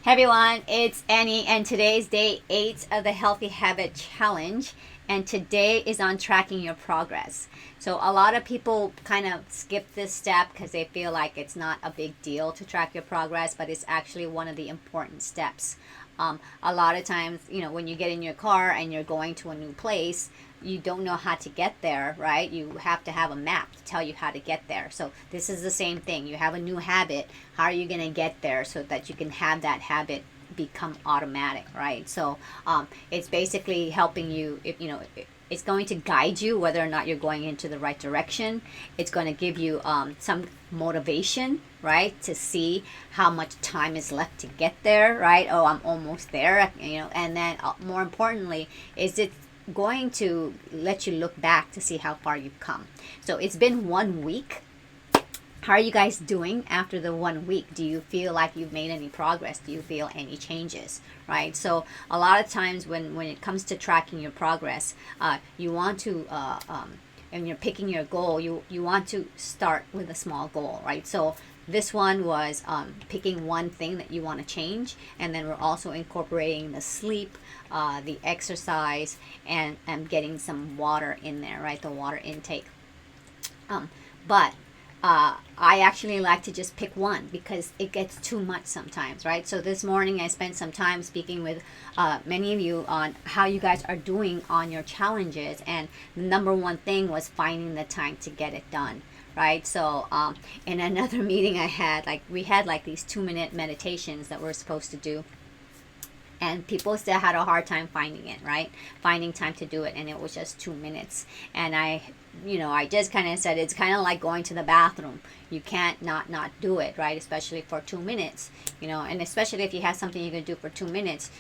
Hey everyone, it's Annie, and today is day 8 of the Healthy Habit Challenge. And today is on tracking your progress. So, a lot of people kind of skip this step because they feel like it's not a big deal to track your progress, but it's actually one of the important steps. A lot of times, when you get in your car and you're going to a new place, you don't know how to get there, right? You have to have a map to tell you how to get there. So this is the same thing. You have a new habit. How are you going to get there so that you can have that habit become automatic, right? So it's basically helping you. If it's going to guide you whether or not you're going into the right direction. It's going to give you some motivation, right, to see how much time is left to get there, right? Oh, I'm almost there, and then more importantly, is it going to let you look back to see how far you've come. So it's been 1 week. How are you guys doing after the 1 week? Do you feel like you've made any progress? Do you feel any changes? Right? So a lot of times when it comes to tracking your progress, you want to and you're picking your goal, you want to start with a small goal, right? So this one was picking one thing that you want to change, and then we're also incorporating the sleep, the exercise, and getting some water in there, right? The water intake. But I actually like to just pick one because it gets too much sometimes, right? So this morning I spent some time speaking with many of you on how you guys are doing on your challenges, and the number one thing was finding the time to get it done. Right, so in another meeting I had, we had these 2-minute meditations that we're supposed to do, and people still had a hard time finding it, right, finding time to do it, and it was just 2 minutes. And I just kind of said it's kind of like going to the bathroom. You can't not do it, right, especially for 2 minutes, and especially if you have something you can do for 2 minutes,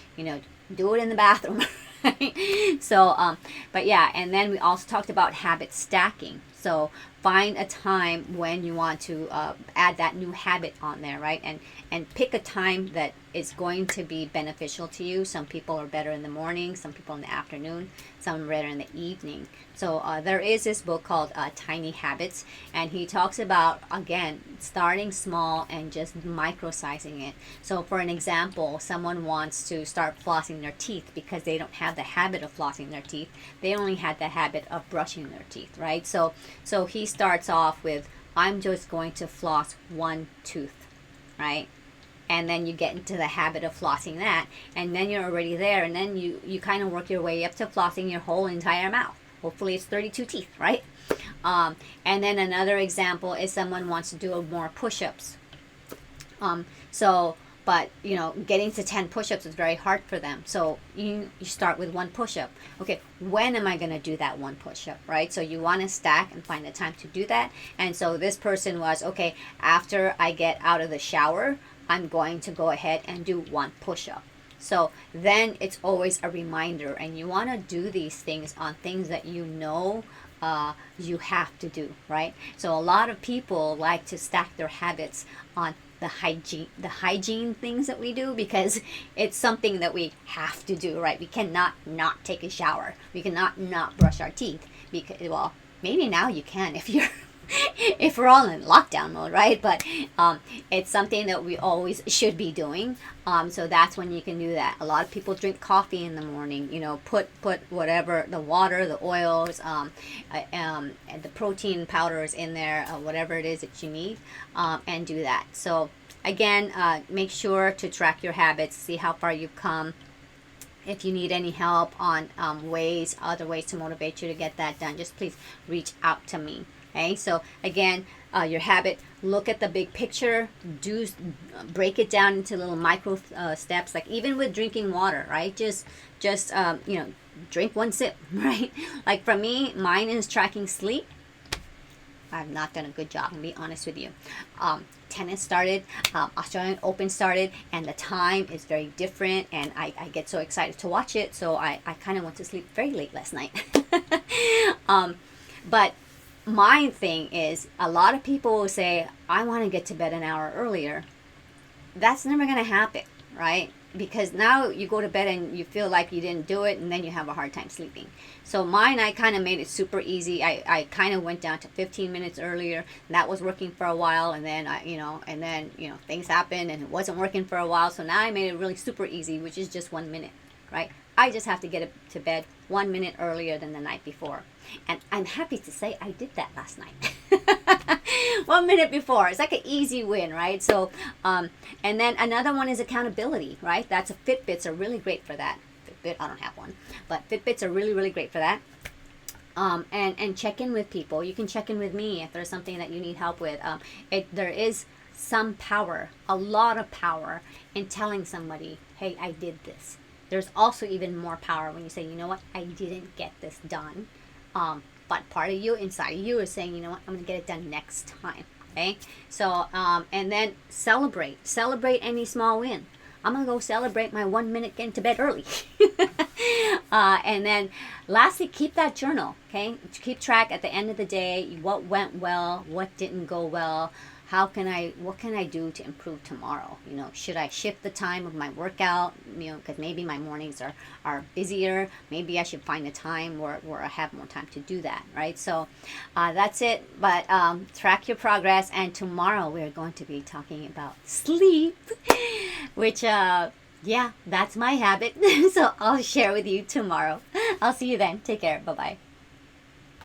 do it in the bathroom. Right? So but yeah, and then we also talked about habit stacking. So find a time when you want to add that new habit on there, right? And pick a time that is going to be beneficial to you. Some people are better in the morning, some people in the afternoon, some are better in the evening. So there is this book called Tiny Habits, and he talks about, again, starting small and just micro-sizing it. So for an example, someone wants to start flossing their teeth because they don't have the habit of flossing their teeth. They only had the habit of brushing their teeth, right? So he starts off with, I'm just going to floss one tooth, right? And then you get into the habit of flossing that, and then you're already there, and then you kind of work your way up to flossing your whole entire mouth. Hopefully it's 32 teeth, right? And then another example is someone wants to do more push-ups. So but getting to 10 push-ups is very hard for them, so you start with one push-up. Okay, when am I going to do that one push-up, right? So you want to stack and find the time to do that. And so this person was, okay, after I get out of the shower, I'm going to go ahead and do one push-up. So then it's always a reminder, and you want to do these things on things that you have to do, right? So a lot of people like to stack their habits on the hygiene things that we do, because it's something that we have to do, right? We cannot not take a shower. We cannot not brush our teeth, because, well, maybe now you can if you're if we're all in lockdown mode, right? But it's something that we always should be doing. So that's when you can do that. A lot of people drink coffee in the morning. Put whatever, the water, the oils, and the protein powders in there, whatever it is that you need, and do that. So again, make sure to track your habits, see how far you've come. If you need any help on other ways to motivate you to get that done, just please reach out to me. Okay, so again, your habit, look at the big picture, break it down into little micro steps, like even with drinking water, right? Just drink one sip, right? Like for me, mine is tracking sleep. I've not done a good job, to be honest with you. Tennis started, Australian Open started, and the time is very different, and I get so excited to watch it, so I kind of went to sleep very late last night. But my thing is, a lot of people will say, I want to get to bed an hour earlier. That's never going to happen, right? because now you go to bed and you feel like you didn't do it, and then you have a hard time sleeping. So mine, I kind of made it super easy. I kind of went down to 15 minutes earlier, and that was working for a while, and then things happened and it wasn't working for a while. So now I made it really super easy, which is just 1 minute, right? I just have to get to bed 1 minute earlier than the night before. And I'm happy to say I did that last night. 1 minute before. It's like an easy win, right? So, and then another one is accountability, right? Fitbits are really great for that. Fitbit, I don't have one, but Fitbits are really, really great for that. And check in with people. You can check in with me if there's something that you need help with. There is some power, a lot of power in telling somebody, hey, I did this. There's also even more power when you say, you know what, I didn't get this done. But part of you, inside of you, is saying, you know what, I'm going to get it done next time. Okay? So, and then celebrate any small win. I'm going to go celebrate my 1 minute getting to bed early. And then lastly, keep that journal. Okay? Keep track at the end of the day, what went well, what didn't go well. What can I do to improve tomorrow? You know, should I shift the time of my workout? You know, because maybe my mornings are busier. Maybe I should find a time where I have more time to do that, right? So that's it. But track your progress. And tomorrow we're going to be talking about sleep, which, that's my habit. So I'll share with you tomorrow. I'll see you then. Take care. Bye-bye.